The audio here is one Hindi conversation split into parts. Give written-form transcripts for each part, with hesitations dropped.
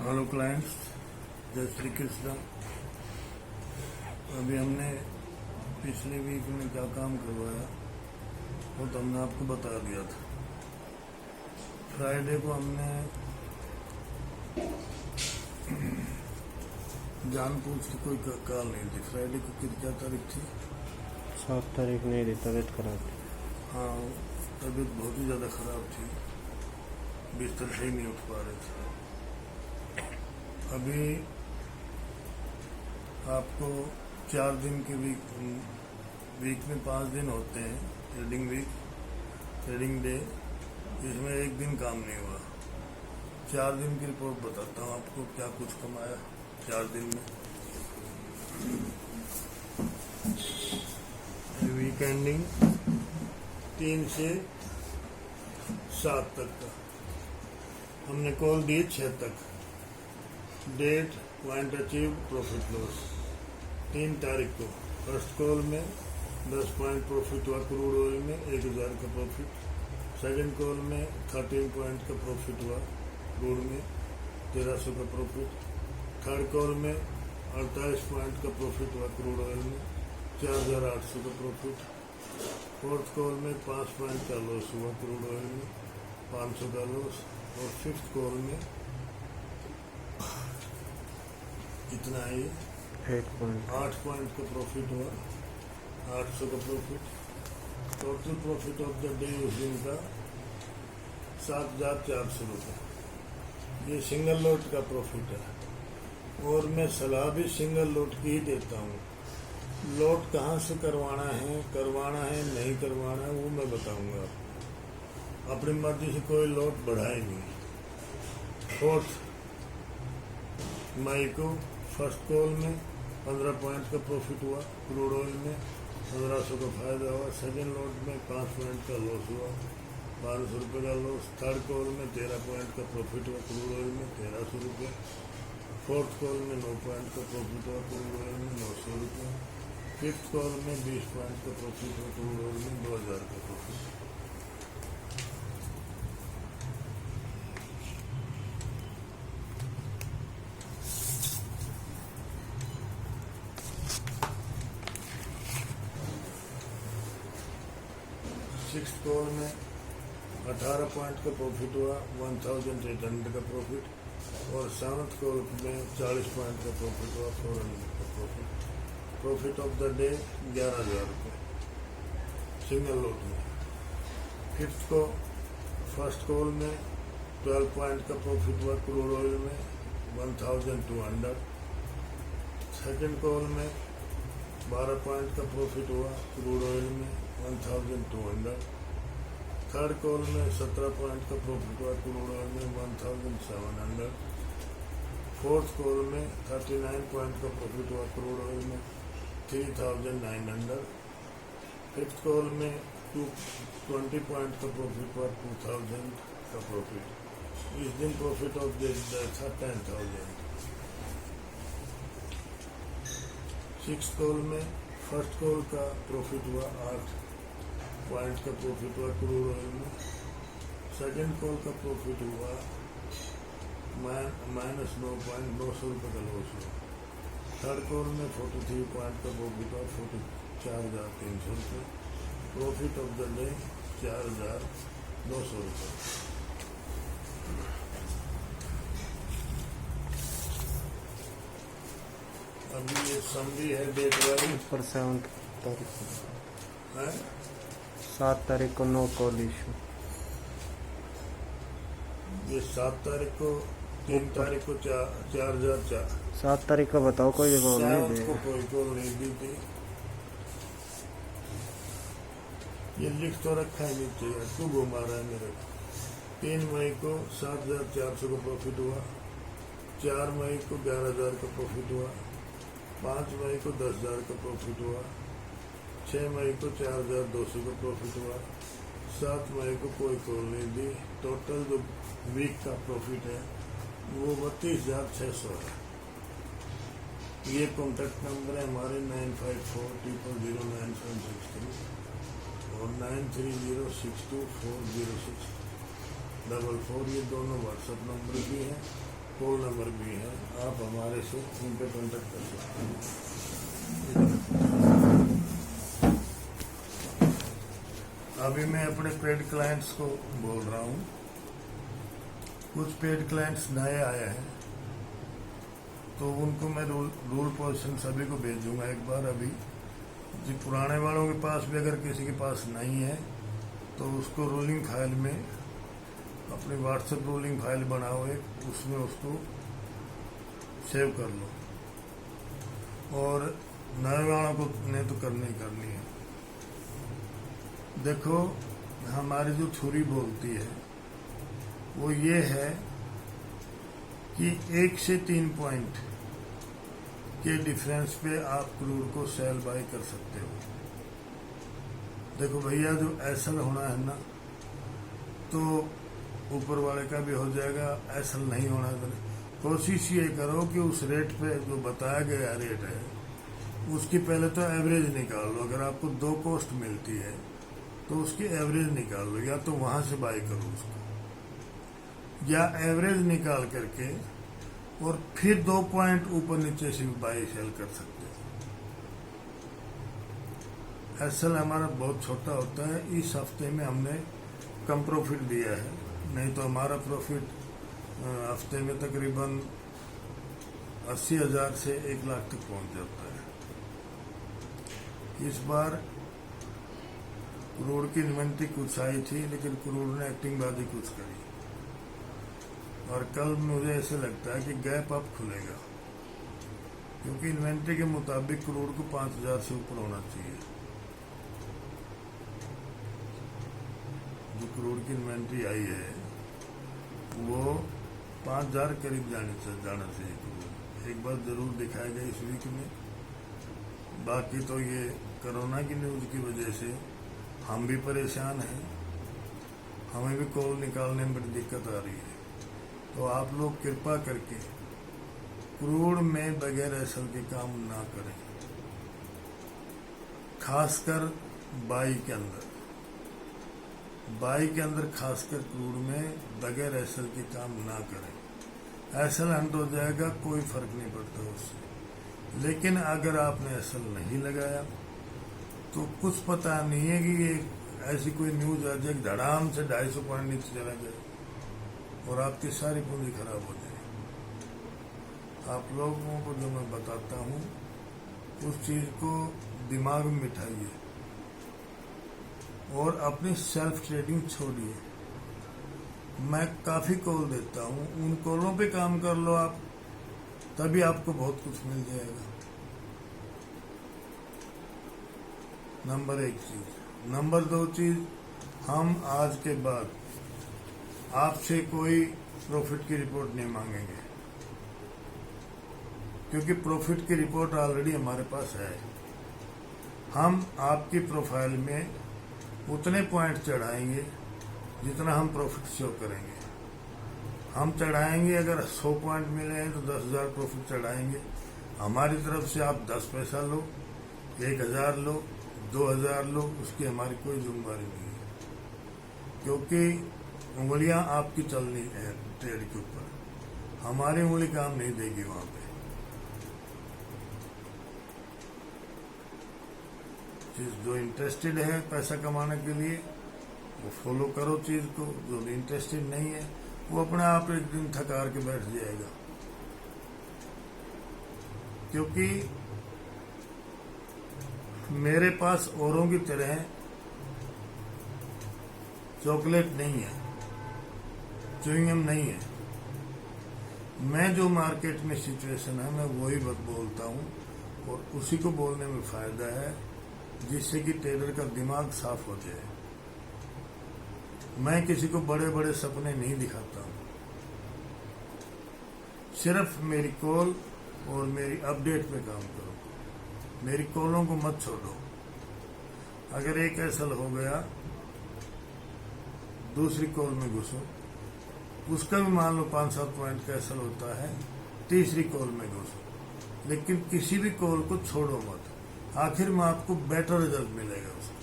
हेलो क्लाइंट्स, जय श्री कृष्ण। अभी हमने पिछले वीक में क्या काम करवाया वो तो हमने आपको बता दिया था। फ्राइडे को हमने जान पूछ के कोई कॉल नहीं थी। फ्राइडे को क्या तारीख थी? 7 तारीख नहीं थी, तबीयत खराब थी। हाँ, तबीयत बहुत ही ज़्यादा ख़राब थी, बिस्तर से ही नहीं उठ पा रहे थे। अभी आपको 4 दिन के वीक में 5 दिन होते हैं, ट्रेडिंग वीक, ट्रेडिंग डे। इसमें एक दिन काम नहीं हुआ। 4 दिन की रिपोर्ट बताता हूँ आपको, क्या कुछ कमाया 4 दिन में। वीक एंडिंग 3 से 7 तक का हमने कॉल दिए, 6 तक। Date, point achieve, profit loss 3 तारीख को। फर्स्ट कॉल में 10 पॉइंट प्रॉफिट हुआ क्रूड ऑयल में, 1000 का प्रॉफिट। सेकंड कॉल में 13 पॉइंट का प्रॉफिट हुआ क्रूड में, 1300 का प्रॉफिट। थर्ड कॉल में 48 पॉइंट का प्रॉफिट हुआ क्रूड ऑयल में, 4800 का प्रॉफिट। फोर्थ कॉल में 5 पॉइंट का लॉस हुआ क्रूड ऑयल में, 500 का लॉस। और फिफ्थ कॉल में कितना है ये? 8 पॉइंट का प्रॉफिट हुआ, 800 का profit. Total profit of the day उस दिन का 7400 रुपये। ये सिंगल लोट का प्रॉफिट है। और मैं सलाह भी सिंगल लोट की ही देता हूँ। लोट कहाँ से करवाना है नहीं करवाना है वो मैं बताऊंगा आपको। अपनी मर्जी से कोई लोट बढ़ाए नहीं। 4 मई को फर्स्ट कॉल में 15 पॉइंट का प्रॉफिट हुआ क्रूड ऑयल में, 1500 का फायदा हुआ। सेकेंड लोट में 5 पॉइंट का लॉस हुआ, 500 रुपये का लॉस। थर्ड कॉल में 13 पॉइंट का प्रॉफिट हुआ क्रूड ऑयल में, 1300 रुपये। फोर्थ कॉल में 9 पॉइंट का प्रॉफिट हुआ क्रूड ऑयल में, 900 रुपये। फिफ्थ कॉल में 20 पॉइंट का प्रॉफिट हुआ क्रूड ऑयल में, 2000 का प्रॉफिट। सिक्स कॉल में 18 पॉइंट का प्रॉफिट हुआ, 1800 का प्रॉफिट। और सेवन्थ कॉल में 40 पॉइंट का प्रॉफिट हुआ, 400 का profit. Profit of the day 11000 रुपये सिंगल लोट में। फिफ्थ को फर्स्ट कॉल में 12 पॉइंट का प्रॉफिट हुआ क्रूड ऑयल में, 1200। सेकेंड कॉल में 12 पॉइंट का प्रॉफिट हुआ क्रूड ऑयल में, 1200। थर्ड कॉल में 17 पॉइंट का प्रॉफिट हुआ क्रूड ऑयल में, 1700। फोर्थ कॉल में 39 पॉइंट का प्रॉफिट हुआ क्रूड ऑयल में, 3900। फिफ्थ कॉल में 20 पॉइंट का प्रॉफिट हुआ, 2000 का प्रॉफिट। इस दिन प्रॉफिट ऑफ डे था 10,000। सिक्स कॉल में फर्स्ट कॉल का प्रॉफिट हुआ, 8 पॉइंट का प्रॉफिट हुआ क्रूड ऑयल में। सेकेंड कॉल का प्रॉफिट हुआ -9 पॉइंट, 900 रुपये का लॉस हुआ। थर्ड कॉल में 43 पॉइंट का प्रॉफिट हुआ, 4300 रुपये। प्रॉफिट ऑफ द डे 4200 रुपये। अभी ये समरी है डेट वाइज। पर 7 तारीख है 7 तारीख को नो कॉल इशू। ये 7 तारीख को, 3 तारीख को 4004। 7 तारीख का बताओ, कोई जवाब नहीं को दे। कोई कॉल नहीं दी थी। ये लिख तो रखा है नीचे, क्यों घुमा रहा है मेरे को। 3 मई को 7400 का प्रॉफिट हुआ, 4 मई को 11000 का प्रॉफिट हुआ, 5 मई को 10000 का प्रॉफिट हुआ, 6 मई को 4200 का प्रॉफिट हुआ, 7 मई को कोई कॉल नहीं दी। टोटल जो वीक का प्रॉफिट है वो 32,600 है। ये कॉन्टैक्ट नंबर है हमारे 95400973 और 9306240644। ये दोनों व्हाट्सएप नंबर भी हैं। कॉल नंबर भी है, आप हमारे से उन पे कॉन्टेक्ट कर सकते हैं। अभी मैं अपने पेड क्लाइंट्स को बोल रहा हूँ। कुछ पेड क्लाइंट्स नए आए हैं तो उनको मैं रूल पोजीशन सभी को भेजूंगा एक बार। अभी जो पुराने वालों के पास भी अगर किसी के पास नहीं है तो उसको रोलिंग फाइल में अपनी व्हाट्सएप रोलिंग फाइल बनाओ एक, उसमें उसको सेव कर लो। और नए वालों को ने तो करनी ही करनी है। देखो, हमारी जो थ्योरी बोलती है वो ये है कि 1 से 3 पॉइंट के डिफरेंस पे आप क्रूड को सेल बाय कर सकते हो। देखो भैया, जो एसल होना है ना, तो ऊपर वाले का भी हो जाएगा। एसल नहीं होना है तो कोशिश ये करो कि उस रेट पे जो बताया गया रेट है उसकी पहले तो एवरेज निकाल लो। अगर आपको 2 कॉस्ट मिलती है तो उसकी एवरेज निकाल लो, या तो वहां से बाय करो उसको, या एवरेज निकाल करके और फिर 2 पॉइंट ऊपर नीचे से भी बाय सेल कर सकते हो। एसल हमारा बहुत छोटा होता है। इस हफ्ते में हमने कम प्रॉफिट दिया है, नहीं तो हमारा प्रॉफिट हफ्ते में तकरीबन 80,000 से 1 लाख तक पहुंच जाता है। इस बार क्रूड की इन्वेंट्री कुछ आई थी, लेकिन क्रूड ने एक्टिंग बाजी कुछ करी, और कल मुझे ऐसे लगता है कि गैप अप खुलेगा, क्योंकि इन्वेंट्री के मुताबिक क्रूड को 5,000 से ऊपर होना चाहिए। जो क्रूड की इन्वेंट्री आई है वो 5,000 करीब जाना चाहिए क्रूड। एक बार जरूर दिखाएगा इस वीक में। बाकी तो ये कोरोना की न्यूज की वजह से हम भी परेशान हैं, हमें भी कॉल निकालने में बड़ी दिक्कत आ रही है। तो आप लोग कृपा करके क्रूड में बगैर एसल के काम ना करें, खासकर बाई के अंदर खासकर क्रूड में बगैर एसल के काम ना करें। एसल हंट हो जाएगा, कोई फर्क नहीं पड़ता उससे। लेकिन अगर आपने एसल नहीं लगाया तो कुछ पता नहीं है कि ये ऐसी कोई न्यूज आ जाए धड़ाम से 250 पॉइंट नीचे चला जाए और आपकी सारी पूंजी खराब हो जाए। आप लोगों को जो मैं बताता हूँ उस चीज को दिमाग में बिठाइए और अपनी सेल्फ ट्रेडिंग छोड़िए। मैं काफी कॉल देता हूँ, उन कॉलों पे काम कर लो आप, तभी आपको बहुत कुछ मिल जाएगा। नंबर 1 चीज। नंबर 2 चीज, हम आज के बाद आपसे कोई प्रॉफिट की रिपोर्ट नहीं मांगेंगे, क्योंकि प्रॉफिट की रिपोर्ट ऑलरेडी हमारे पास है। हम आपकी प्रोफाइल में उतने पॉइंट चढ़ाएंगे जितना हम प्रॉफिट शो करेंगे। हम चढ़ाएंगे, अगर 100 पॉइंट मिले हैं तो 10,000 प्रॉफिट चढ़ाएंगे। हमारी तरफ से आप 10 पैसा लो, 1,000 लो, 2,000 लो, उसकी हमारी कोई जिम्मेदारी नहीं है, क्योंकि उंगलियां आपकी चलनी है ट्रेड के ऊपर। हमारी उंगली काम नहीं देगी वहां पे। जो इंटरेस्टेड है पैसा कमाने के लिए वो फॉलो करो चीज को, जो इंटरेस्टेड नहीं है वो अपने आप एक दिन थकार के बैठ जाएगा। क्योंकि मेरे पास औरों की तरह चॉकलेट नहीं है, च्युइंगम नहीं है। मैं जो मार्केट में सिचुएशन है मैं वही बोलता हूँ, और उसी को बोलने में फायदा है, जिससे कि ट्रेडर का दिमाग साफ हो जाए। मैं किसी को बड़े बड़े सपने नहीं दिखाता हूँ, सिर्फ मेरी कॉल और मेरी अपडेट पे काम करो। मेरी कॉलों को मत छोड़ो। अगर एक एसल हो गया, दूसरी कॉल में घुसो, उसका भी मान लो 5-7 पॉइंट का एसल होता है, तीसरी कॉल में घुसो, लेकिन किसी भी कॉल को छोड़ो मत। आखिर में आपको बेटर रिजल्ट मिलेगा उसका।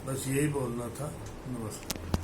बस यही बोलना था। नमस्कार।